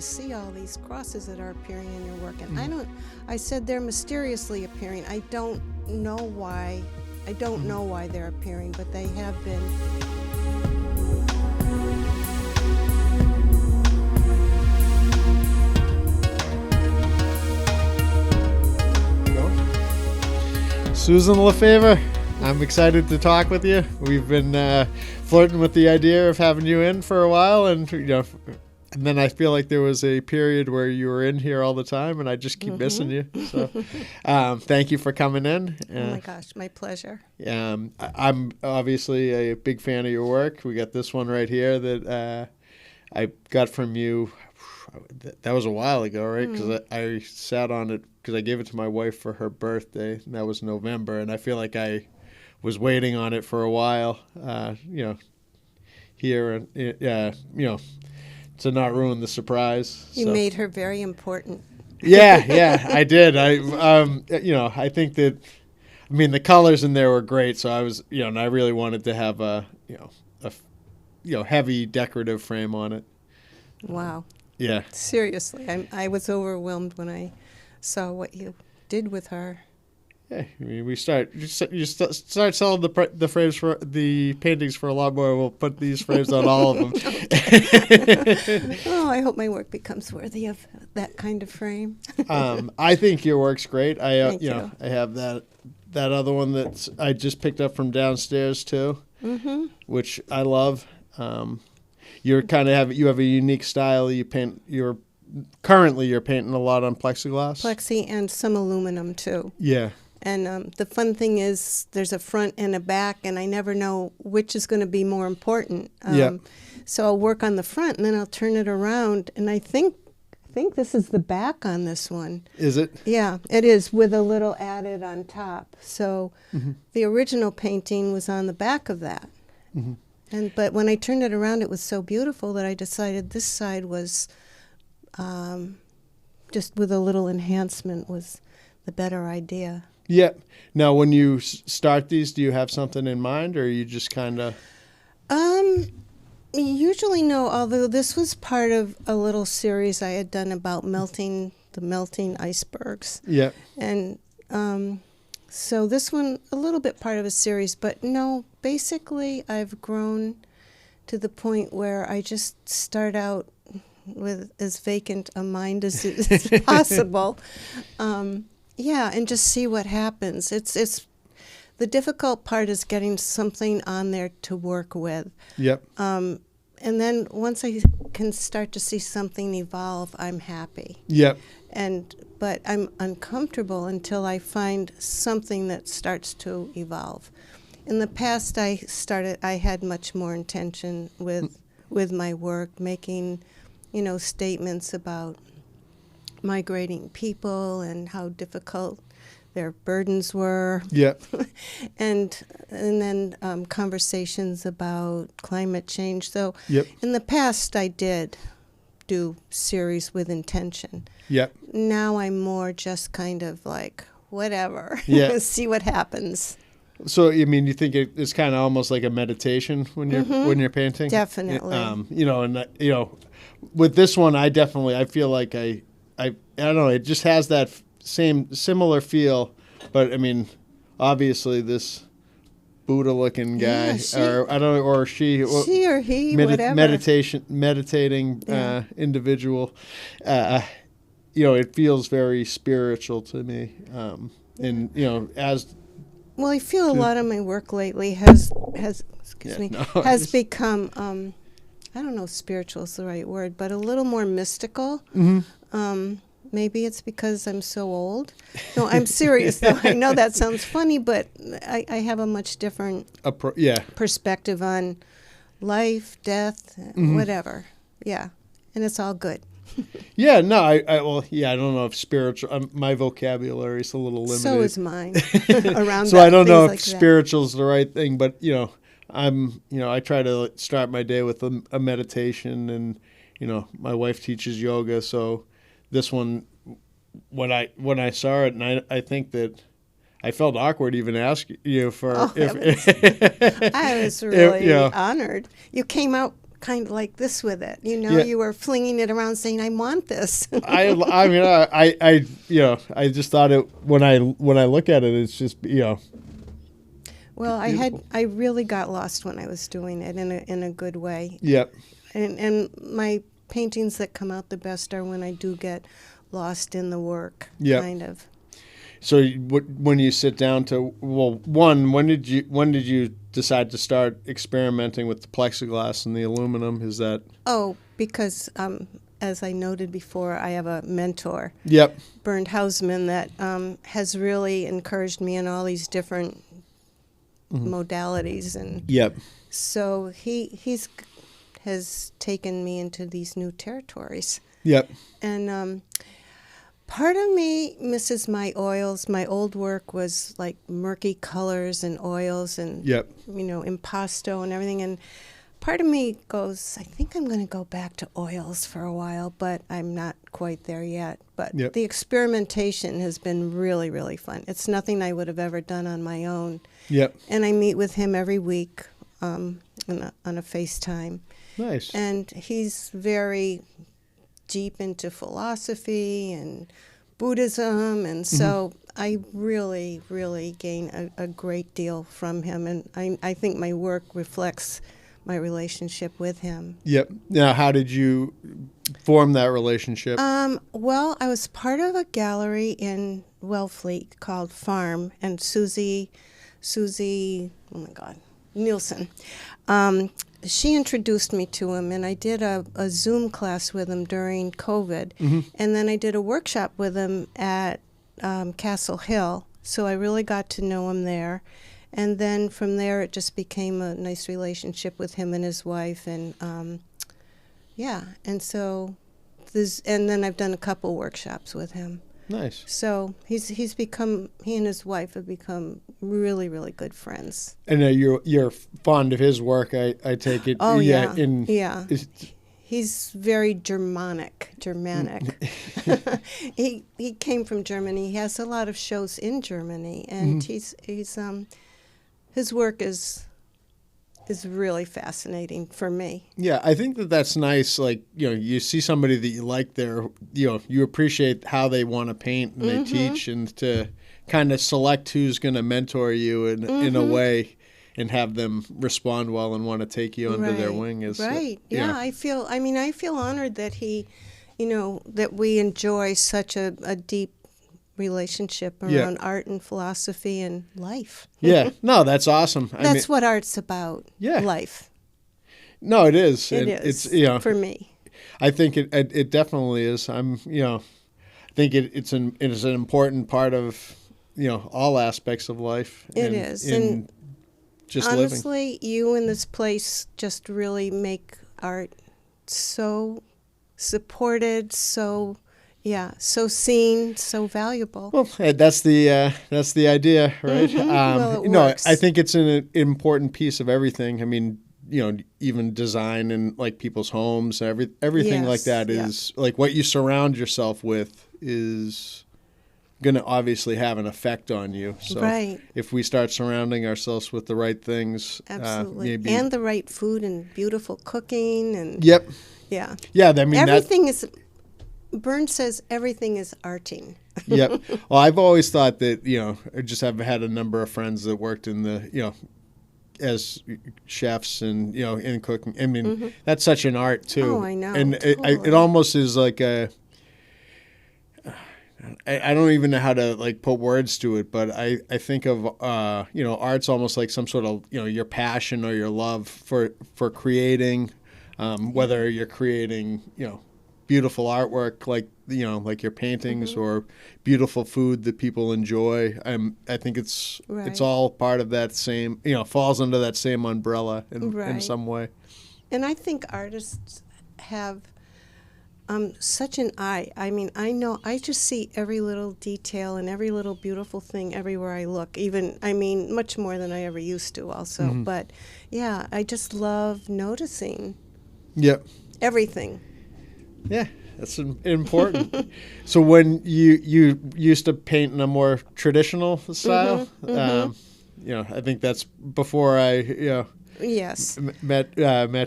see all these crosses that are appearing in your work. And Mm-hmm. I said they're mysteriously appearing. I don't know why. I don't Mm-hmm. know why they're appearing, but they have been. Susan Lefevre, I'm excited to talk with you. We've been flirting with the idea of having you in for a while, and and then I feel like there was a period where you were in here all the time, and I just keep missing you. So, thank you for coming in. Oh my gosh, my pleasure. I'm obviously a big fan of your work. We got this one right here that I got from you. That was a while ago, right? Because I sat on it because I gave it to my wife for her birthday, and that was November. And I feel like I was waiting on it for a while, here, and to not ruin the surprise. You made her very important. Yeah, I did. I think that, the colors in there were great. So I was, and I really wanted to have a heavy decorative frame on it. Wow. Yeah. Seriously, I was overwhelmed when I saw what you did with her. Yeah, you start selling the frames for the paintings for a lot more. We'll put these frames on all of them. Oh, I hope my work becomes worthy of that kind of frame. I think your work's great. Thank you. I have that other one that I just picked up from downstairs too, which I love. You have a unique style. You're painting a lot on plexiglass. Plexi and some aluminum too. Yeah. And the fun thing is there's a front and a back, and I never know which is going to be more important. So I'll work on the front, and then I'll turn it around, and I think this is the back on this one. Is it? Yeah, it is, with a little added on top. So the original painting was on the back of that. But when I turned it around, it was so beautiful that I decided this side was just with a little enhancement was the better idea. Yeah. Now, when you start these, do you have something in mind, or you just kind of? Usually no, although this was part of a little series I had done about the melting icebergs. Yeah. And so this one, a little bit part of a series, but no, basically I've grown to the point where I just start out with as vacant a mind as possible. And just see what happens. It's the difficult part is getting something on there to work with. Yep. And then once I can start to see something evolve, I'm happy. Yep. But I'm uncomfortable until I find something that starts to evolve. In the past, I had much more intention with my work, making, statements about migrating people and how difficult their burdens were. Yeah. and then conversations about climate change. So Yep. in the past, I did do series with intention. Yep. Now I'm more just kind of like, whatever, Yeah. see what happens. So, you think it's kind of almost like a meditation when you're painting? Definitely. With this one, I feel like I don't know, it just has that similar feel, but obviously this Buddha-looking guy, she or he, whatever. meditating individual, it feels very spiritual to me, Well, I feel a lot of my work lately has become, I don't know if spiritual is the right word, but a little more mystical. Maybe it's because I'm so old. No, I'm serious, though. I know that sounds funny, but I have a much different perspective on life, death, whatever. Yeah, and it's all good. I don't know if spiritual. My vocabulary is a little limited. So is mine. Around so I don't know if like spiritual is the right thing, but I try to start my day with a meditation, and my wife teaches yoga, so this one, when I saw it, and I think that I felt awkward even asking you for. I was really honored. You came out kind of like this with it. You know, Yeah. you were flinging it around saying, I want this. I mean, I just thought it when I look at it, it's just, Well, beautiful. I really got lost when I was doing it in a good way. Yep. And my paintings that come out the best are when I do get lost in the work, Yep. kind of. So when you sit down to, well, when did you decide to start experimenting with the plexiglass and the aluminum? Is that? Oh, because as I noted before, I have a mentor, Yep. Bernd Hausman, that has really encouraged me in all these different modalities, and Yep. so he's has taken me into these new territories. Yep. And part of me misses my oils. My old work was like murky colors and oils and, Yep. impasto and everything. And part of me goes, I think I'm going to go back to oils for a while, but I'm not quite there yet. But Yep. the experimentation has been really, really fun. It's nothing I would have ever done on my own. Yep. And I meet with him every week on a FaceTime. Nice. And he's very deep into philosophy and Buddhism, and so I really, really gain a great deal from him, and I think my work reflects my relationship with him. Yep. Now, how did you form that relationship? Well, I was part of a gallery in Wellfleet called Farm, and Susie, oh my God, Nielsen. She introduced me to him, and I did a Zoom class with him during COVID, and then I did a workshop with him at Castle Hill, so I really got to know him there. And then from there, it just became a nice relationship with him and his wife, and and so and then I've done a couple workshops with him. Nice. So he and his wife have become really, really good friends. And you're fond of his work, I take it. Oh yeah, yeah. He's very Germanic. He came from Germany. He has a lot of shows in Germany, and he's his work is really fascinating for me. Yeah, I think that's nice. Like, you see somebody that you like you appreciate how they want to paint and they teach, and to kind of select who's going to mentor you in a way and have them respond well and want to take you under their wing is right. Yeah, I feel honored that that we enjoy such a deep relationship around art and philosophy and life. Yeah, no, that's awesome. That's what art's about. Yeah. Life. No, it is. It is. It's for me. I think it definitely is. I think it's an important part of all aspects of life. It is. And just honestly, living. you and this place just really make art so supported, so seen, so valuable. Well, that's the idea, right? Well, it works. I think it's an important piece of everything. I mean, even design and like people's homes, everything like that is like what you surround yourself with is going to obviously have an effect on you. So if we start surrounding ourselves with the right things, absolutely, and the right food and beautiful cooking and yeah. I mean, everything is. Bernd says everything is arting. Yep. Well, I've always thought that, I just have had a number of friends that worked in the, as chefs and, in cooking. I mean, that's such an art too. Oh, I know. And totally. it almost is like I don't even know how to like put words to it, but I think of, art's almost like some sort of, your passion or your love for creating, whether you're creating, beautiful artwork like like your paintings or beautiful food that people enjoy. I think it's all part of that same, falls under that same umbrella in some way. And I think artists have such an eye. I mean, I just see every little detail and every little beautiful thing everywhere I look. Much more than I ever used to also. But yeah, I just love noticing. Yep. Everything. Yeah, that's important. So when you used to paint in a more traditional style, I think that's before I Yes. met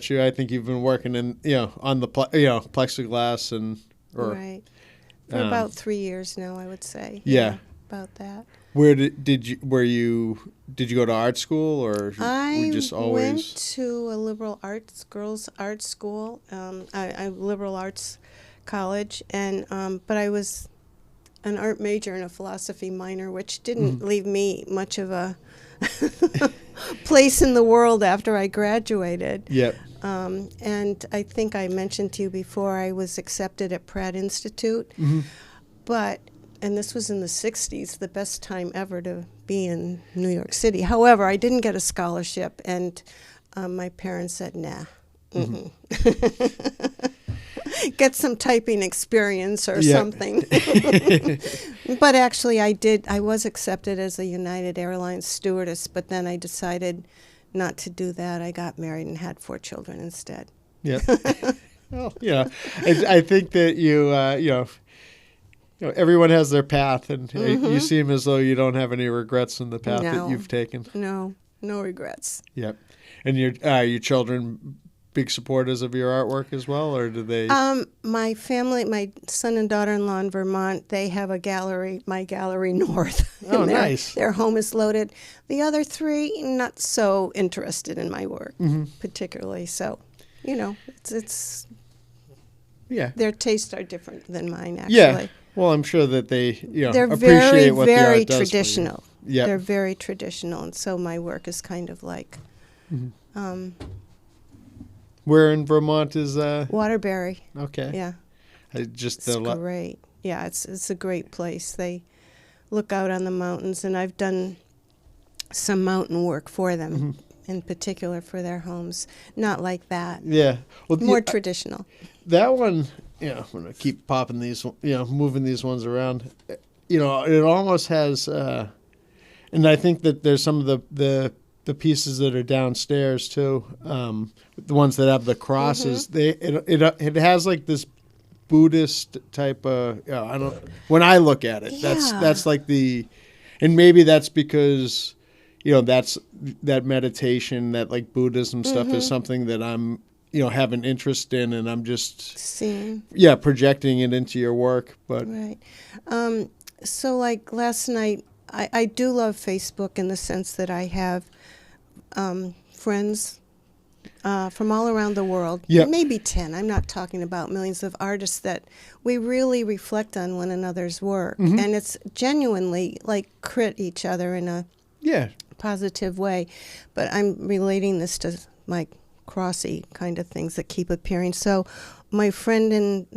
you, I think you've been working in on the plexiglass Right. For about 3 years now, I would say. Yeah. About that. Where did you go to art school, or I just went always? to a girls' art school, a liberal arts college, and but I was an art major and a philosophy minor, which didn't leave me much of a place in the world after I graduated. Yep. And I think I mentioned to you before, I was accepted at Pratt Institute, and this was in the 60s, the best time ever to be in New York City. However, I didn't get a scholarship, and my parents said, nah. Get some typing experience or something. But actually, I was accepted as a United Airlines stewardess, but then I decided not to do that. I got married and had 4 children instead. Yeah. Well, I think that everyone has their path, and you seem as though you don't have any regrets in the path that you've taken. No regrets. Yep. And your children big supporters of your artwork as well, or do they? My family, my son and daughter-in-law in Vermont, they have a gallery, my Gallery North. Oh, nice. Their home is loaded. The other 3, not so interested in my work, particularly. So, it's their tastes are different than mine, actually. Yeah. Well, I'm sure that they, they're appreciate what the very art does traditional. For you. Yep. They're very traditional, and so my work is kind of like. Where in Vermont is Waterbury. Okay. Yeah. It's great. Yeah, it's a great place. They look out on the mountains, and I've done some mountain work for them, in particular for their homes. Not like that. Yeah. Well, more traditional. That one, I'm going to keep popping these, moving these ones around. It almost has, and I think that there's some of the pieces that are downstairs too, the ones that have the crosses. It has like this Buddhist type of. When I look at it, that's like and maybe that's because, that's that meditation, that like Buddhism stuff is something that I'm have an interest in, and I'm just seeing. Yeah, projecting it into your work, but right. So like last night, I do love Facebook in the sense that I have friends from all around the world, maybe 10. I'm not talking about millions of artists that we really reflect on one another's work. And it's genuinely like crit each other in a positive way. But I'm relating this to my crossy kind of things that keep appearing. So my friend in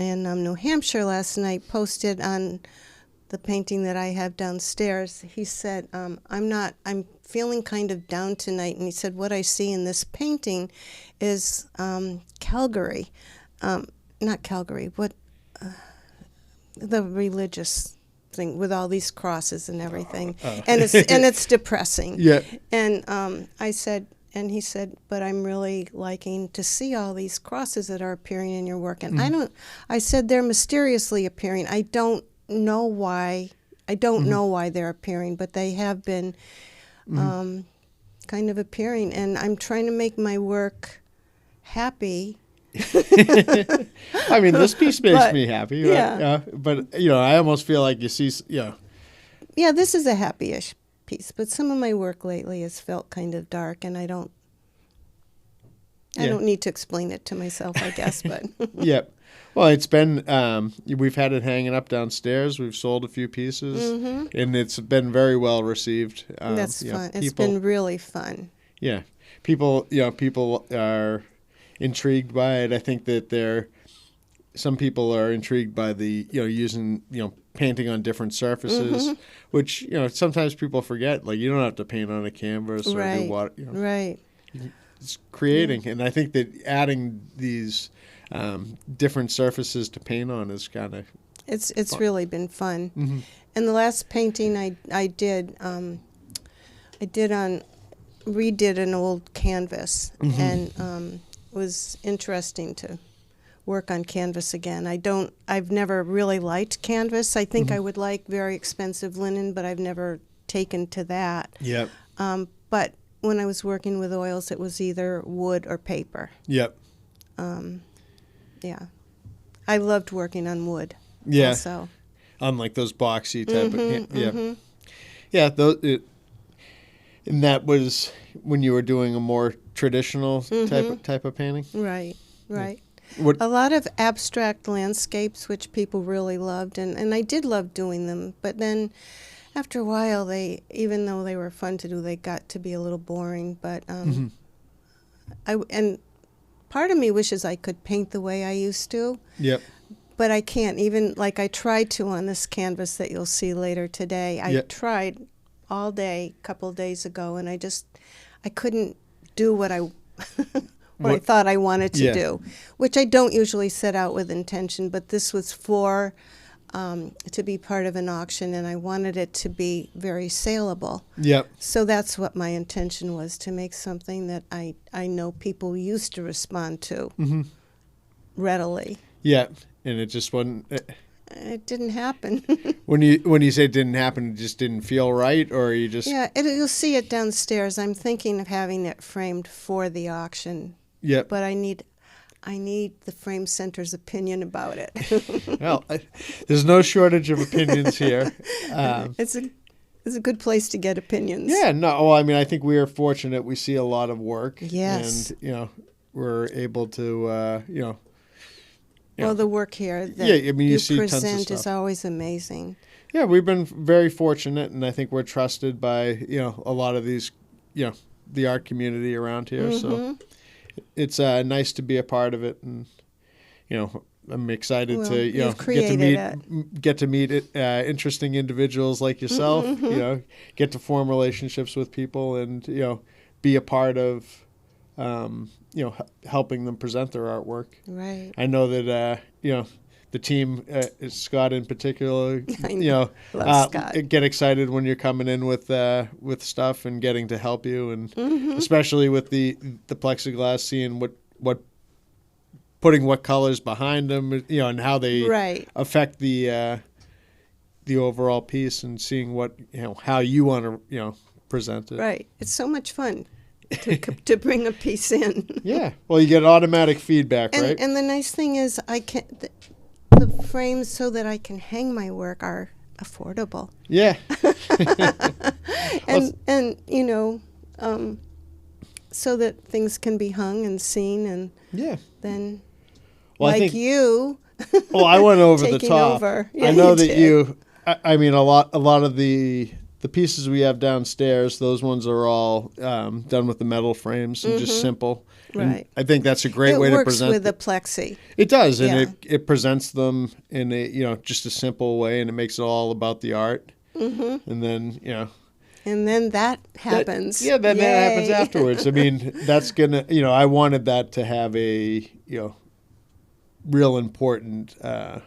New Hampshire last night posted on the painting that I have downstairs. He said, I'm feeling kind of down tonight. And he said, what I see in this painting is Calgary. Not Calgary, the religious thing with all these crosses and everything. And it's depressing. Yeah. And I said, and he said, but I'm really liking to see all these crosses that are appearing in your work. And I said, they're mysteriously appearing. I don't know why they're appearing, but they have been kind of appearing, and I'm trying to make my work happy. I mean, this piece makes me happy. Yeah. But I almost feel like you see. Yeah, this is a happy-ish piece, but some of my work lately has felt kind of dark, and I don't need to explain it to myself, I guess, but Yep. Well, it's been, we've had it hanging up downstairs. We've sold a few pieces, and it's been very well received. That's fun. It's been really fun. Yeah. People are intrigued by it. I think that some people are intrigued by the, using, painting on different surfaces, which, sometimes people forget. Like, you don't have to paint on a canvas or do water. Right. It's creating. And I think that adding these different surfaces to paint on is kind of it's really been fun. And the last painting I did redid an old canvas, and was interesting to work on canvas again. I've never really liked canvas. I think I would like very expensive linen, but I've never taken to that. Yep. But when I was working with oils, it was either wood or paper. Yep. Yeah. I loved working on wood. Yeah. Also. Unlike those boxy type of yeah. Mm-hmm. Yeah, and that was when you were doing a more traditional type of painting? Right, right. What A lot of abstract landscapes, which people really loved, and I did love doing them. But then, after a while, even though they were fun to do, they got to be a little boring. But and part of me wishes I could paint the way I used to. Yep. But I can't. Even like I tried to on this canvas that you'll see later today. I tried all day, a couple of days ago, and I couldn't do what I thought I wanted to do, which I don't usually set out with intention. But this was to be part of an auction, and I wanted it to be very saleable. Yep. So that's what my intention was, to make something that I know people used to respond to readily. Yeah, and it just wasn't. It didn't happen. When you say it didn't happen, it just didn't feel right, or you just you'll see it downstairs. I'm thinking of having it framed for the auction. Yep. But I need the frame center's opinion about it. Well, there's no shortage of opinions here. It's a good place to get opinions. Yeah, no. Well, I mean, I think we are fortunate. We see a lot of work. Yes. And we're able to Well, the work here that you see tons of present stuff. is always amazing. Yeah, we've been very fortunate, and I think we're trusted by a lot of these the art community around here. So it's nice to be a part of it, and I'm excited to get to meet interesting individuals like yourself. Get to form relationships with people, and be a part of helping them present their artwork. Right. I know that the team, Scott in particular, Love Scott. Get excited when you're coming in with stuff and getting to help you, and especially with the plexiglass, seeing what putting what colors behind them, and how they affect the overall piece, and seeing what how you want to present it. Right. It's so much fun to bring a piece in. Yeah. Well, you get automatic feedback, right? And the nice thing is, the frames so that I can hang my work are affordable. Yeah. So that things can be hung and seen, and then I think you. Well, I went over the taking top. over. Yeah, I know you that did. I mean, a lot of the pieces we have downstairs, those ones are all done with the metal frames and just simple. Right. And I think that's a great way to present. It works with the plexi. It does, and it presents them in a just a simple way, and it makes it all about the art. And then And then that happens. That happens afterwards. I mean, that's gonna I wanted that to have a real important. I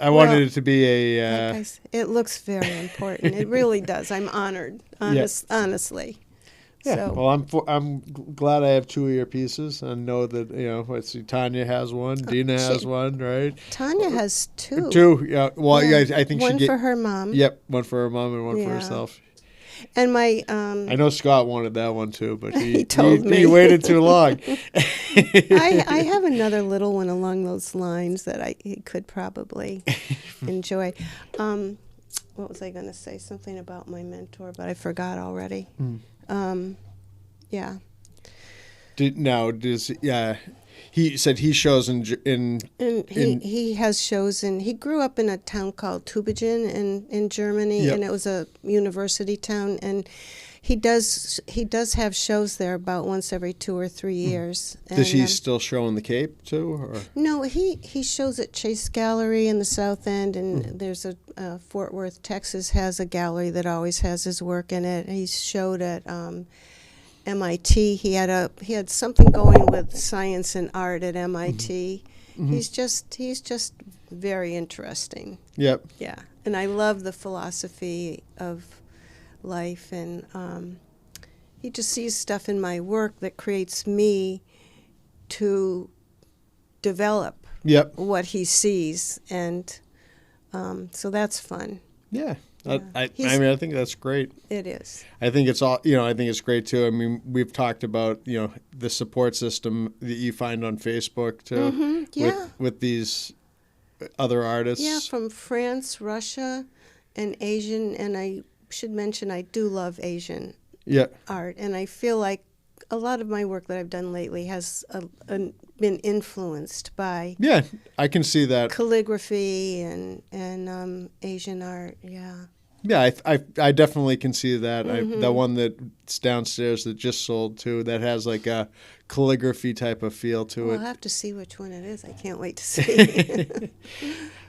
wanted it to be a. It looks very important. It really does. I'm honored, honestly. Yeah. So. Well, I'm glad I have two of your pieces. I know that let's see, Tanya has one, Dina has one, right? Tanya has two. Two. Yeah. Well, I think one for her mom. Yep, one for her mom and one for herself. And my. I know Scott wanted that one too, but he told me he waited too long. I have another little one along those lines that he could probably enjoy. What was I going to say? Something about my mentor, but I forgot already. Yeah. He said he shows in he has shows he grew up in a town called Tübingen in Germany, and it was a university town, and he does have shows there about once every 2 or 3 years. Does he still show in the Cape too? Or? No, he shows at Chase Gallery in the South End, and there's a Fort Worth, Texas has a gallery that always has his work in it. He showed at MIT. He had something going with science and art at MIT. He's just very interesting. Yep. Yeah, and I love the philosophy of life, and he just sees stuff in my work that creates me to develop what he sees, and so that's fun. Yeah. I He's- mean, I think that's great. It is. I think it's all, I think it's great too. I mean, we've talked about, the support system that you find on Facebook too, Yeah. with these other artists. Yeah, from France, Russia, and Asian. And I should mention I do love Asian Yeah. art, and I feel like a lot of my work that I've done lately has been influenced by Yeah, I can see that. calligraphy and Asian art. Yeah. Yeah, I definitely can see that. Mm-hmm. The one that's downstairs that just sold too, that has like a calligraphy type of feel to Well, it. I'll have to see which one it is. I can't wait to see.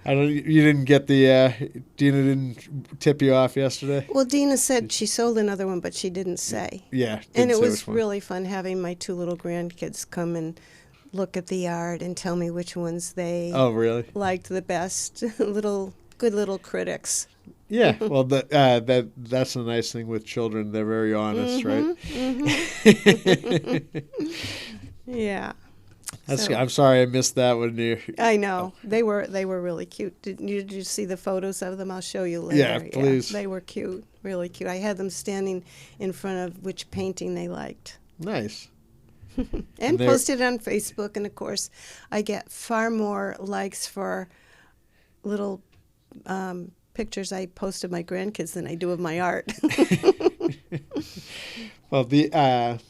You didn't get Dina didn't tip you off yesterday? Well, Dina said she sold another one, but she didn't say. Yeah. And didn't it say was which one. really fun having my 2 little grandkids come and look at the art and tell me which ones they Oh, really? liked the best. Good little critics. Yeah. Well, that's the nice thing with children. They're very honest, right? Yeah. That's. So- I'm sorry I missed that one. I know. They were really cute. Did you see the photos of them? I'll show you later. Yeah, please. They were cute, really cute. I had them standing in front of which painting they liked. Nice. And they're- posted it on Facebook, and of course I get far more likes for little pictures I post of my grandkids than I do of my art. Well, that's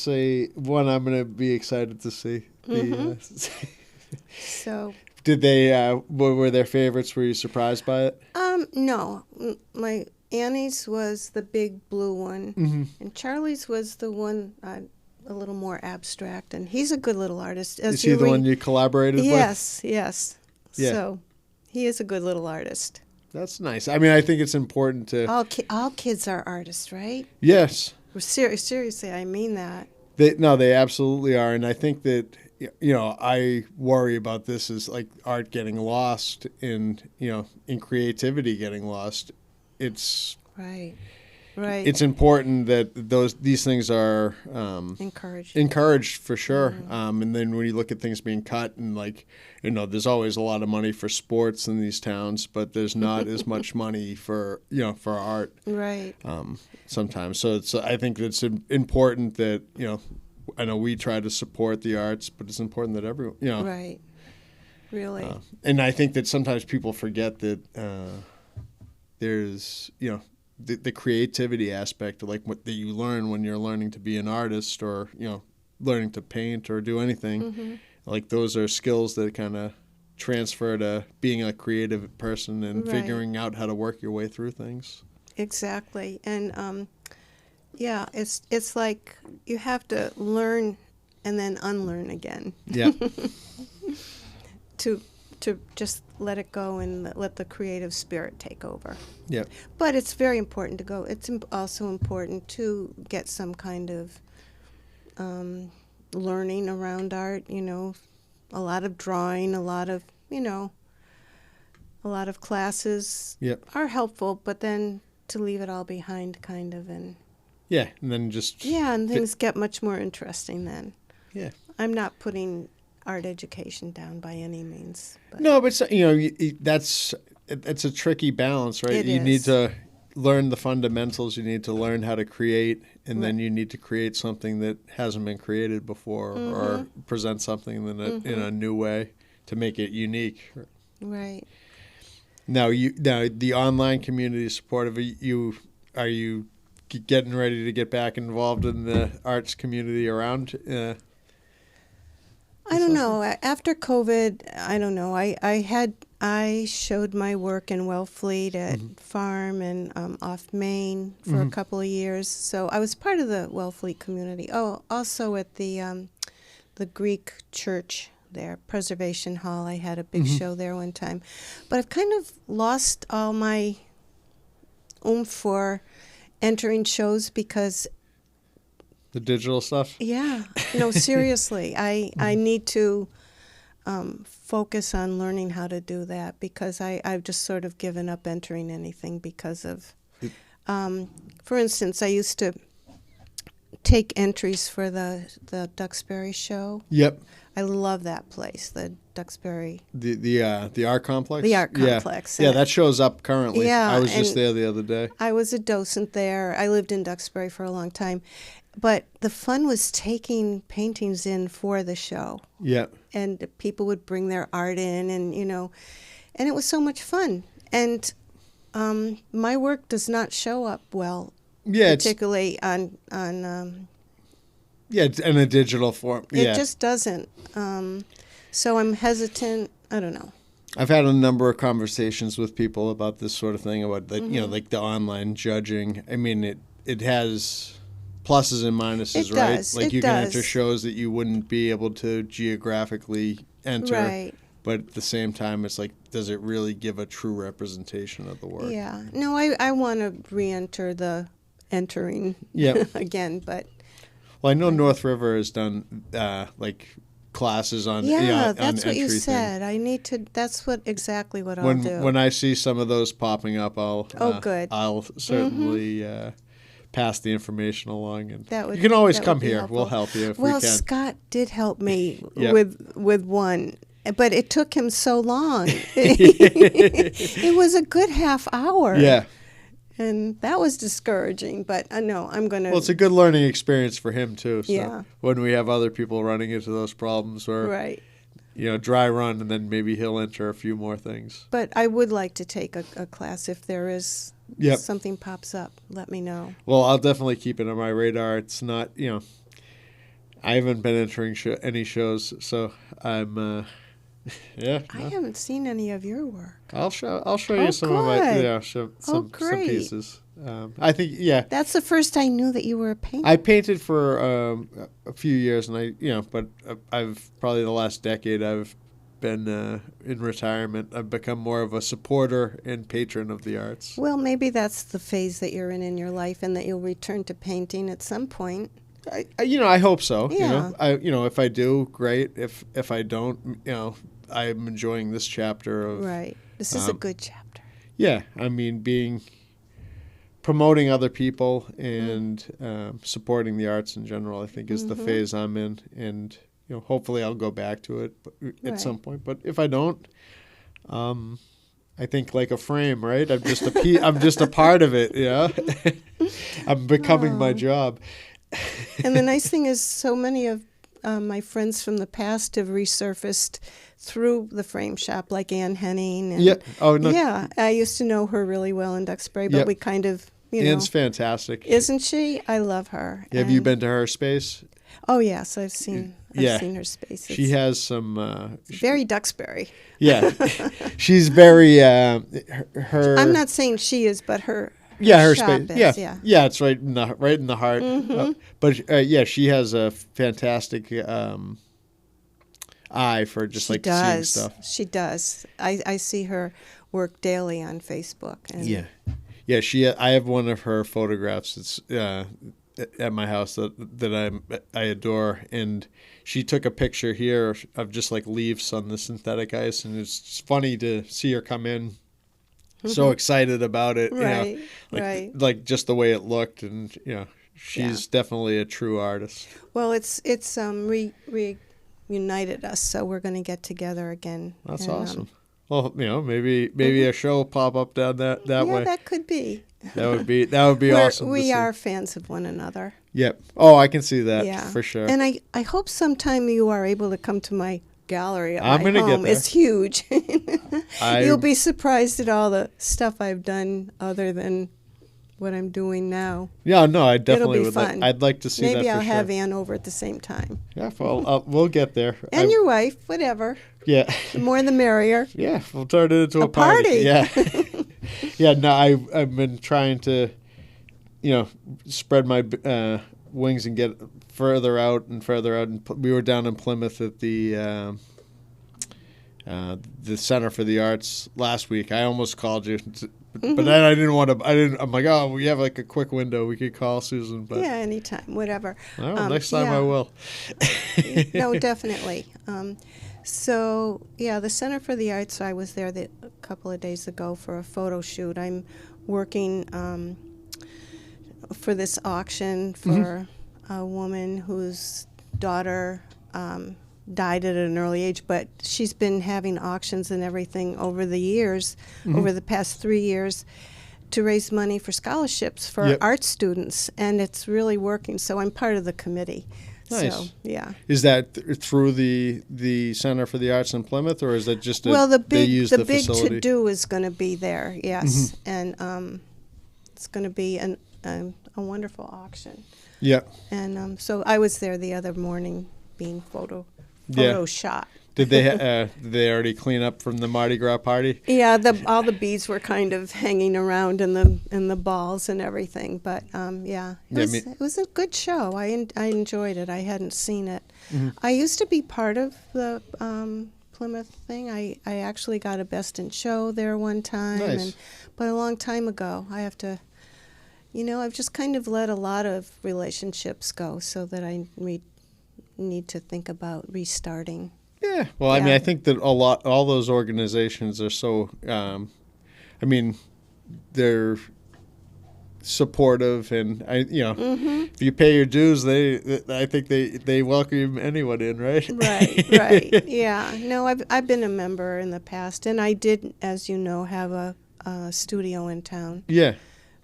a one I'm going to be excited to see. So Did they? What were their favorites? Were you surprised by it? no, my Annie's was the big blue one, and Charlie's was the one a little more abstract, and he's a good little artist. Is he the one you collaborated with? Yes. Yeah. So he is a good little artist. That's nice. I mean, I think it's important to. All kids are artists, right? Yes. Seriously, I mean that. They absolutely are, and I think that I worry about this as like art getting lost in creativity getting lost. It's Right. it's important that these things are encouraged for sure. And then when you look at things being cut and there's always a lot of money for sports in these towns, but there's not as much money for art. Right. Sometimes. So I think it's important that I know we try to support the arts, but it's important that everyone Right. Really. and I think that sometimes people forget that there's the creativity aspect of that you learn when you're learning to be an artist or learning to paint or do anything. Like those are skills that kind of transfer to being a creative person and Right. figuring out how to work your way through things. Exactly. And it's like you have to learn and then unlearn again. Yeah. to just let it go and let the creative spirit take over. Yeah. But it's very important to go. It's also important to get some kind of learning around art, a lot of drawing, a lot of classes Yep. are helpful, but then to leave it all behind kind of, and Yeah. And then just. and things get much more interesting then. Yeah. I'm not putting art education down by any means. But No, but it's a tricky balance, right? It You need is. to learn the fundamentals. You need to learn how to create, and then Right. you need to create something that hasn't been created before, or present something in a new way to make it unique. Right. Now, the online community is supportive. Are you getting ready to get back involved in the arts community around? I don't know. After COVID, I don't know. I showed my work in Wellfleet at Farm and off Main for a couple of years. So I was part of the Wellfleet community. Oh, also at the Greek church there, Preservation Hall. I had a big show there one time. But I've kind of lost all my oomph for entering shows because The digital stuff? yeah, no, seriously. I need to focus on learning how to do that because I've just sort of given up entering anything because of, for instance, I used to take entries for the Duxbury show. Yep. I love that place, the Duxbury. The art complex. The art complex. Yeah, that shows up currently. Yeah, I was just and there the other day. I was a docent there. I lived in Duxbury for a long time. But the fun was taking paintings in for the show. Yeah. And people would bring their art in, and and it was so much fun. And my work does not show up well, particularly on it's in a digital form. it just doesn't. So I'm hesitant. I don't know. I've had a number of conversations with people about this sort of thing, about like the online judging. I mean, it has pluses and minuses, It right? does. Like It you can does. enter shows that you wouldn't be able to geographically enter. Right. But at the same time, it's like, does it really give a true representation of the work? Yeah. No, I want to re-enter the entering Yep. again, but Well, I know North River has done like classes on yeah, on that's what you entry said. I need to. That's exactly what I'll When do. when I see some of those popping up, Oh, good. I'll certainly pass the information along, and That would- you can always that would come be here. helpful. We'll help you if Well, we can. Scott did help me Yep. with one, but it took him so long. It was a good half hour. Yeah. And that was discouraging, but no, I'm going to... Well, it's a good learning experience for him too. So Yeah. when we have other people running into those problems, or Right. dry run, and then maybe he'll enter a few more things. But I would like to take a class if there is Yep. something pops up. Let me know. Well, I'll definitely keep it on my radar. It's not, I haven't been entering any shows, so I'm, yeah. I haven't seen any of your work. I'll show Oh, you some of my, good. some Great. pieces. I think, yeah. That's the first I knew that you were a painter. I painted for a few years, and but I've probably the last decade I've been in retirement. I've become more of a supporter and patron of the arts. Well, maybe that's the phase that you're in your life, and that you'll return to painting at some point. I hope so. Yeah. If I do, great. If I don't, I'm enjoying this chapter of Right. This is a good chapter. Yeah, I mean, promoting other people and supporting the arts in general, I think, is the phase I'm in, and hopefully I'll go back to it at some point. But if I don't, I think like a frame, right? I'm just I'm just a part of it. Yeah, I'm becoming my job. And the nice thing is, so many of my friends from the past have resurfaced through the frame shop, like Ann Henning. And, Yeah. Oh no. Yeah, I used to know her really well in Duxbury, but Yep. we kind of, Ann's fantastic. Isn't she? I love her. Have you And- been to her space? Oh yes, I've seen her space. She It's has some. very Duxbury. Yeah, she's very her. I'm not saying she is, but her. Yeah, her shop space. is, Yeah, yeah, it's right in the heart. But yeah, she has a fantastic eye for just She like does. seeing stuff. She does. I see her work daily on Facebook. And Yeah. I have one of her photographs. It's at my house that I adore, and she took a picture here of just like leaves on the synthetic ice, and it's just funny to see her come in. So excited about it, Right, like, right. like just the way it looked, and she's definitely a true artist. Well, it's reunited us, so we're going to get together again. That's and, awesome. Well, maybe a show will pop up down that yeah, way. that could be. That would be awesome. to We see. are fans of one another. Yep. Oh, I can see that Yeah, for sure. And I hope sometime you are able to come to my gallery at I'm my gonna get home. there. It's huge. I- You'll be surprised at all the stuff I've done other than what I'm doing now. Yeah, no, I definitely be would fun. I'd like to see that. Maybe for I'll sure. have Ann over at the same time. Yeah, well, we'll get there. And your wife, whatever. Yeah. The more the merrier. Yeah, we'll turn it into a A party. Yeah. Yeah, no, I've been trying to, spread my wings and get further out and further out. And we were down in Plymouth at the Center for the Arts last week. I almost called you, but then I didn't want to. I'm like, oh, we have like a quick window. We could call Susan, but Yeah, anytime, whatever. next time I yeah. will. No, definitely. So, yeah, the Center for the Arts, I was there a couple of days ago for a photo shoot. I'm working for this auction for a woman whose daughter died at an early age, but she's been having auctions and everything over the years, over the past 3 years, to raise money for scholarships for Yep. art students, and it's really working. So I'm part of the committee. Nice. So, yeah. Is that through the Center for the Arts in Plymouth, or is that just Well, the they big use the the big facility? to do is going to be there, yes, and it's going to be a wonderful auction. Yeah. And so I was there the other morning, being photo Yeah. shot. Did they already clean up from the Mardi Gras party? Yeah, all the beads were kind of hanging around in the balls and everything, but it was a good show. I enjoyed it. I hadn't seen it. I used to be part of the Plymouth thing. I actually got a Best in Show there one time, Nice. but a long time ago. I have to, I've just kind of let a lot of relationships go, so that I need to think about restarting. Yeah. Well, I mean, I think that all those organizations are so, they're supportive, and if you pay your dues, I think they welcome anyone in, right? Right. Yeah. No, I've been a member in the past, and I did, as you know, have a studio in town Yeah.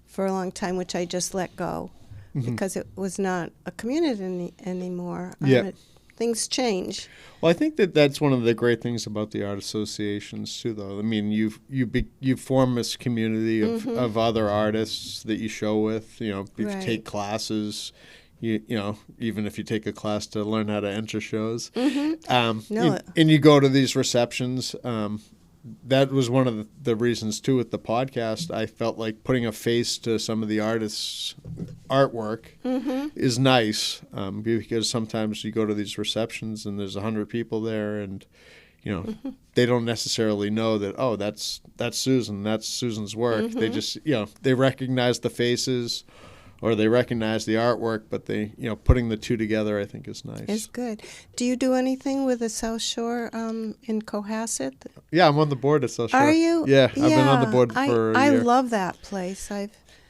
for a long time, which I just let go because it was not a community anymore. Yeah. Things change. Well, I think that's one of the great things about the art associations too, though. I mean, you form this community of other artists that you show with. If you take classes, even if you take a class to learn how to enter shows, and you go to these receptions. That was one of the reasons too with the podcast. I felt like putting a face to some of the artists' artwork is nice, because sometimes you go to these receptions and there's 100 people there, and they don't necessarily know that that's Susan, that's Susan's work. They just they recognize the faces, or they recognize the artwork, but they putting the two together, I think, is nice. It's good. Do you do anything with the South Shore in Cohasset? Yeah, I'm on the board at South Shore. Are you? Yeah, I've been on the board for a I year. love that place.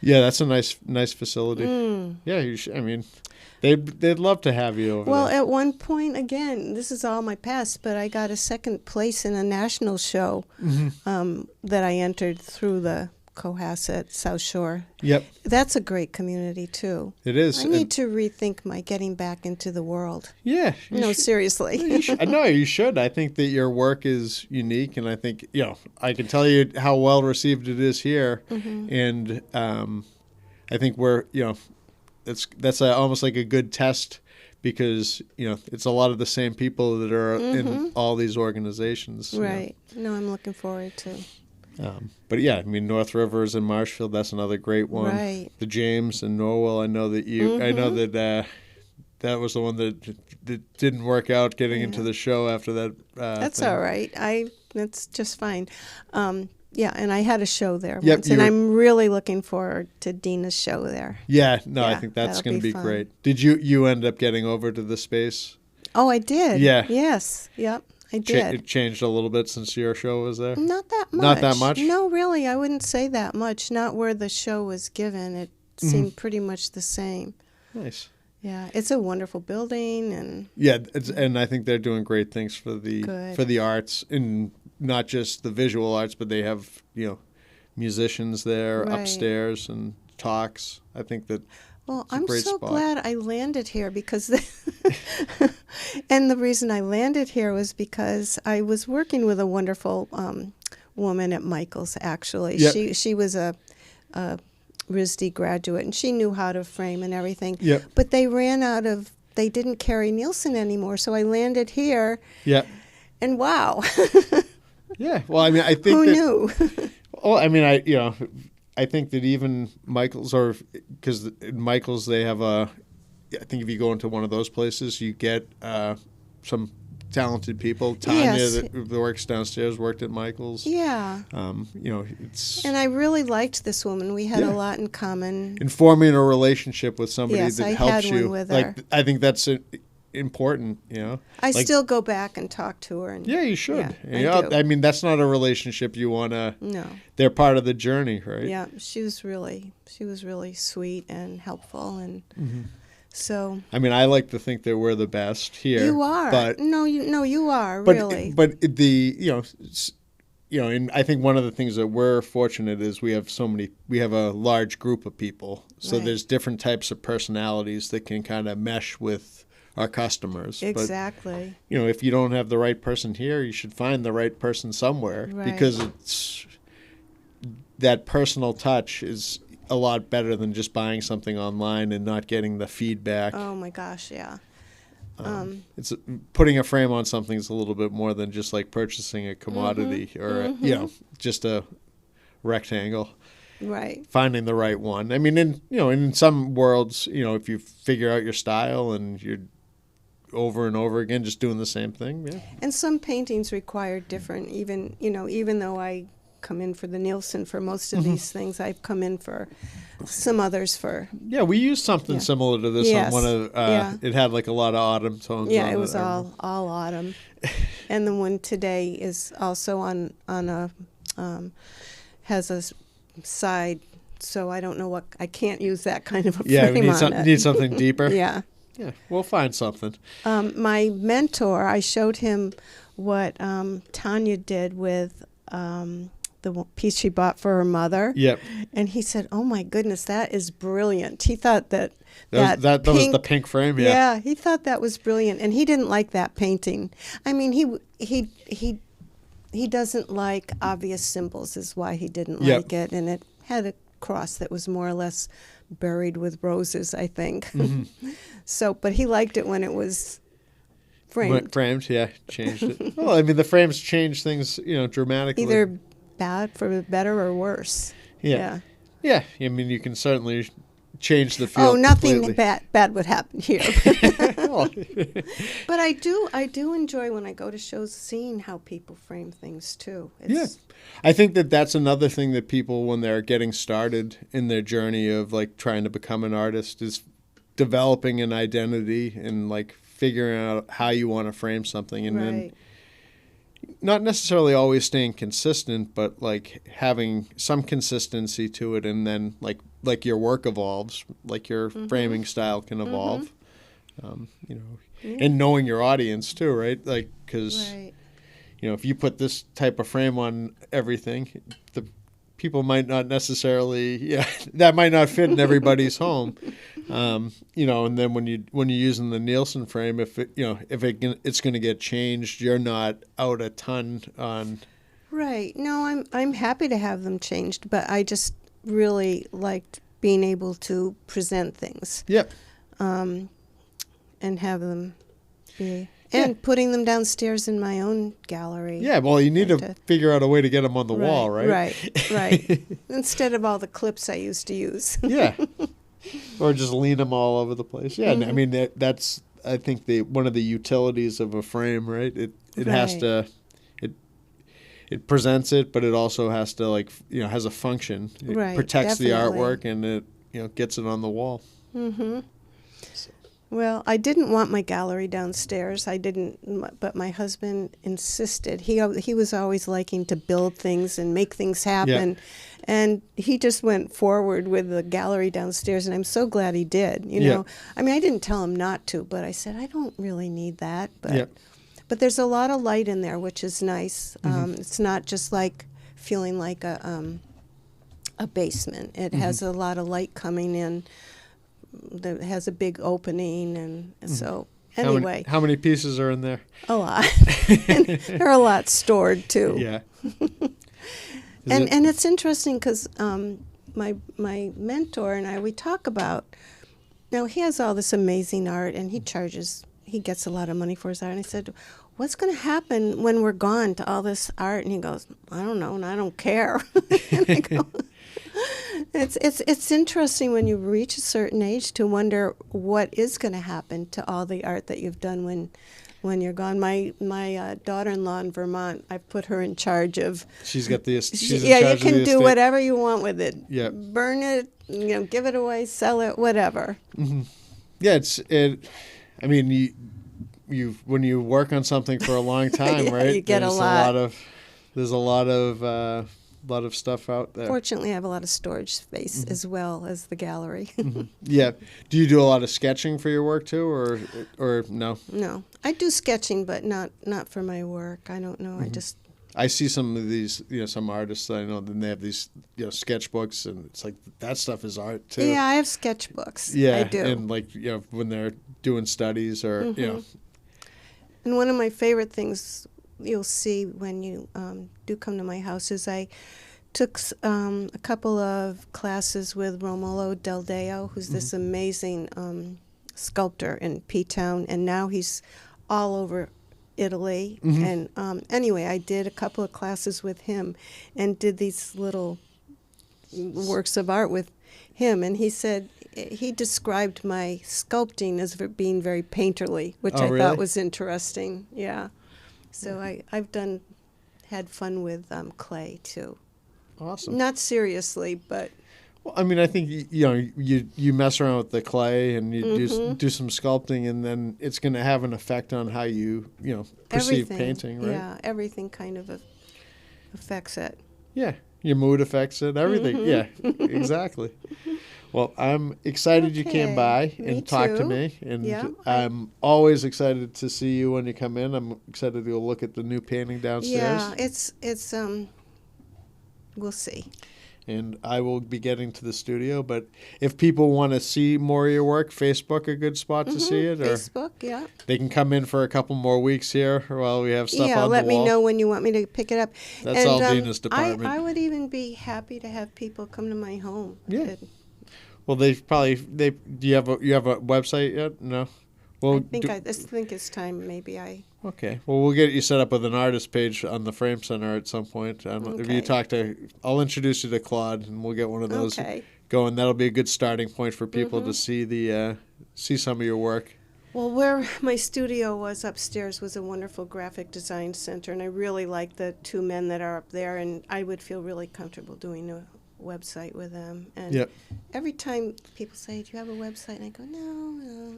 Yeah, that's a nice facility. Yeah, you should. I mean, they'd love to have you over Well, there. at one point, again, this is all my past, but I got a second place in a national show that I entered through the Cohasset South Shore. Yep, That's a great community too. it is. I need to rethink my getting back into the world. Yeah. No, seriously. You should. No, you should. I think that your work is unique, and I think I can tell you how well received it is here, and I think that's almost like a good test, because it's a lot of the same people that are in all these organizations. Right. No, I'm looking forward to. But yeah, I mean, North Rivers and Marshfield, that's another great one. Right. The James and Norwell, I know that that was the one that didn't work out getting into the show after that. That's thing. all right. That's just fine. Yeah, and I had a show there Yep, once, and I'm really looking forward to Dina's show there. Yeah, no, I Yeah, think that's that'll going to be be fun. great. Did you end up getting over to the space? Oh, I did. Yeah. Yes. Yep. I did. It changed a little bit since your show was there? Not that much. Not that much? No, really, I wouldn't say that much. Not where the show was given. It seemed pretty much the same. Nice. Yeah, it's a wonderful building, and Yeah, and I think they're doing great things for Good. the arts, and not just the visual arts, but they have musicians there Right. upstairs and talks. I think that. well, It's a I'm great so spot. glad I landed here because, and the reason I landed here was because I was working with a wonderful woman at Michael's. Actually, Yep. she was a RISD graduate, and she knew how to frame and everything. Yep. But they didn't carry Nielsen anymore, so I landed here, Yeah. and wow, Yeah. Well, I mean, I think who that, knew? Oh, I mean, I think that even Michael's, or because Michael's, they have I think if you go into one of those places, you get some talented people. Tanya, Yes. that works downstairs, worked at Michael's. Yeah, It's and I really liked this woman. We had Yeah. a lot in common. in forming a relationship with somebody Yes, that I helps had one you. with Like her. I think that's important. I Like- still go back and talk to her. And Yeah, you should. Yeah, I do. I mean, that's not a relationship you want to. No. They're part of the journey, right? Yeah, she was really sweet and helpful, and So I mean, I like to think that we're the best here. you are. But You are but really. but the and I think one of the things that we're fortunate is we have a large group of people. So Right. there's different types of personalities that can kind of mesh with our customers. Exactly. But, if you don't have the right person here, you should find the right person somewhere, Right. because that personal touch is a lot better than just buying something online and not getting the feedback. Oh my gosh, yeah. It's putting a frame on something is a little bit more than just like purchasing a commodity or just a rectangle. Right. Finding the right one. I mean, in some worlds, if you figure out your style and you're over and over again just doing the same thing, yeah. And some paintings require different. Even though I come in for the Nielsen for most of these things, I've come in for some others for. Yeah, we used something similar to this Yes. on one of. It had like a lot of autumn tones. Yeah, on it was I remember. all autumn, and the one today is also on a has a side. So I don't know what I can't use that kind of a Yeah, frame we on it. need something deeper. Yeah. Yeah, we'll find something. My mentor, I showed him what Tanya did with the piece she bought for her mother. Yep. And he said, "Oh my goodness, that is brilliant." He thought that That was the pink frame. Yeah. Yeah, he thought that was brilliant, and he didn't like that painting. I mean, he doesn't like obvious symbols, is why he didn't Yep. like it, and it had a cross that was more or less buried with roses, I think. So, but he liked it when it was framed. Framed, yeah, changed it. Well, I mean, the frames change things, dramatically. Either bad for better or worse. Yeah. Yeah, I mean, you can certainly change the feel. Oh, nothing completely. bad would happen here. Well, But I do enjoy when I go to shows seeing how people frame things too. yeah. I think that's another thing that people, when they're getting started in their journey of like trying to become an artist, is developing an identity and like figuring out how you want to frame something, and then not necessarily always staying consistent, but like having some consistency to it, and then like your work evolves, like your framing style can evolve, and knowing your audience too, right? Like, because if you put this type of frame on everything, the people might not necessarily, that might not fit in everybody's home. And then when you're using the Nielsen frame, if it's going to get changed, you're not out a ton on. Right. No, I'm happy to have them changed, but I just really liked being able to present things. Yep. And have them be and putting them downstairs in my own gallery. Yeah. Well, you need to figure out a way to get them on the wall, right? Right. Instead of all the clips I used to use. Yeah. Or just lean them all over the place. Yeah, I mean that's I think one of the utilities of a frame, right? It has to it presents it, but it also has to has a function. It protects the artwork, and it gets it on the wall. Mm-hmm. Well, I didn't want my gallery downstairs. I didn't, but my husband insisted. He was always liking to build things and make things happen, and he just went forward with the gallery downstairs. And I'm so glad he did. I mean, I didn't tell him not to, but I said I don't really need that. But there's a lot of light in there, which is nice. It's not just like feeling like a basement. It has a lot of light coming in. That has a big opening, and so anyway. How many pieces are in there? A lot. And there are a lot stored too. Yeah. And it's interesting because my mentor and we talk about, now he has all this amazing art, and he gets a lot of money for his art. And I said, "What's going to happen when we're gone to all this art?" And he goes, "I don't know, and I don't care." And I go, It's interesting when you reach a certain age to wonder what is going to happen to all the art that you've done when you're gone. My daughter-in-law in Vermont, I've put her in charge of. She's got the. You can do whatever you want with it. Yeah. Burn it, give it away, sell it, whatever. Mm-hmm. Yeah, I mean, when you work on something for a long time, right? You get a lot. There's a lot of lot of stuff out there. Fortunately, I have a lot of storage space as well as the gallery. Yeah. Do you do a lot of sketching for your work too, or no? No, I do sketching, but not for my work. I don't know. I see some of these, some artists that I know, then they have these, sketchbooks, and it's like that stuff is art too. Yeah, I have sketchbooks. Yeah, I do. and like when they're doing studies or And one of my favorite things you'll see when you do come to my house is I took a couple of classes with Romolo Del Deo, who's this amazing sculptor in P-Town, and now he's all over Italy. And anyway, I did a couple of classes with him and did these little works of art with him, and he said he described my sculpting as being very painterly, which I really? thought was interesting. Yeah, so I've had fun with clay too. Awesome. Not seriously, but Well, I mean, I think you mess around with the clay and you do some sculpting, and then it's going to have an effect on how you perceive everything, painting, right? Yeah, everything kind of affects it. Yeah, your mood affects it. Everything. Yeah, exactly. Well, I'm excited you came by and talked to too. me, and Yeah, I'm always excited to see you when you come in. I'm excited to go look at the new painting downstairs. Yeah, it's we'll see. And I will be getting to the studio. But if people want to see more of your work, Facebook a good spot to see it, or Facebook, yeah. they can come in for a couple more weeks here while we have stuff Yeah, on let the me wall. know when you want me to pick it up. That's all Dina's department. I would even be happy to have people come to my home. Yeah. Well, do you have a website yet? No. Well, I just think it's time. Maybe Okay. Well, we'll get you set up with an artist page on the Frame Center at some point. If you I'll introduce you to Claude, and we'll get one of those going. That'll be a good starting point for people to see some of your work. Well, where my studio was upstairs was a wonderful graphic design center, and I really like the two men that are up there, and I would feel really comfortable doing a website with them. And every time people say, "Do you have a website?" and I go, "No."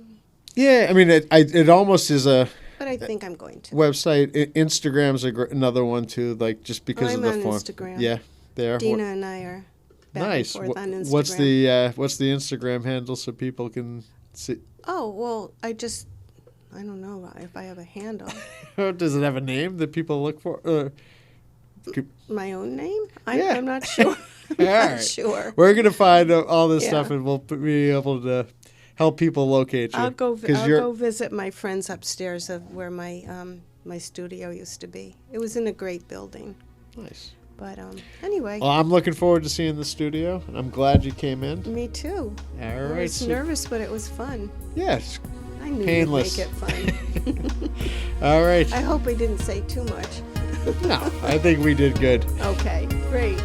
Yeah, I mean, it almost is a. But I think I'm going to. Website. Instagram's another one too, like just because of the I'm on form. Instagram. Yeah, there. Dina and I are back Nice. and forth on Instagram. What's the Instagram handle so people can see? Oh, well, I don't know if I have a handle. Does it have a name that people look for? My own name? Yeah. I'm not sure. All right. Sure. We're gonna find all this stuff, and we'll be able to help people locate you. I'll go visit my friends upstairs of where my studio used to be. It was in a great building. Nice. But anyway. Well, I'm looking forward to seeing the studio, and I'm glad you came in. Me too. All I right. was nervous, but it was fun. Yes. I knew Painless. you'd make it fun. All right. I hope we didn't say too much. No, I think we did good. Okay, great.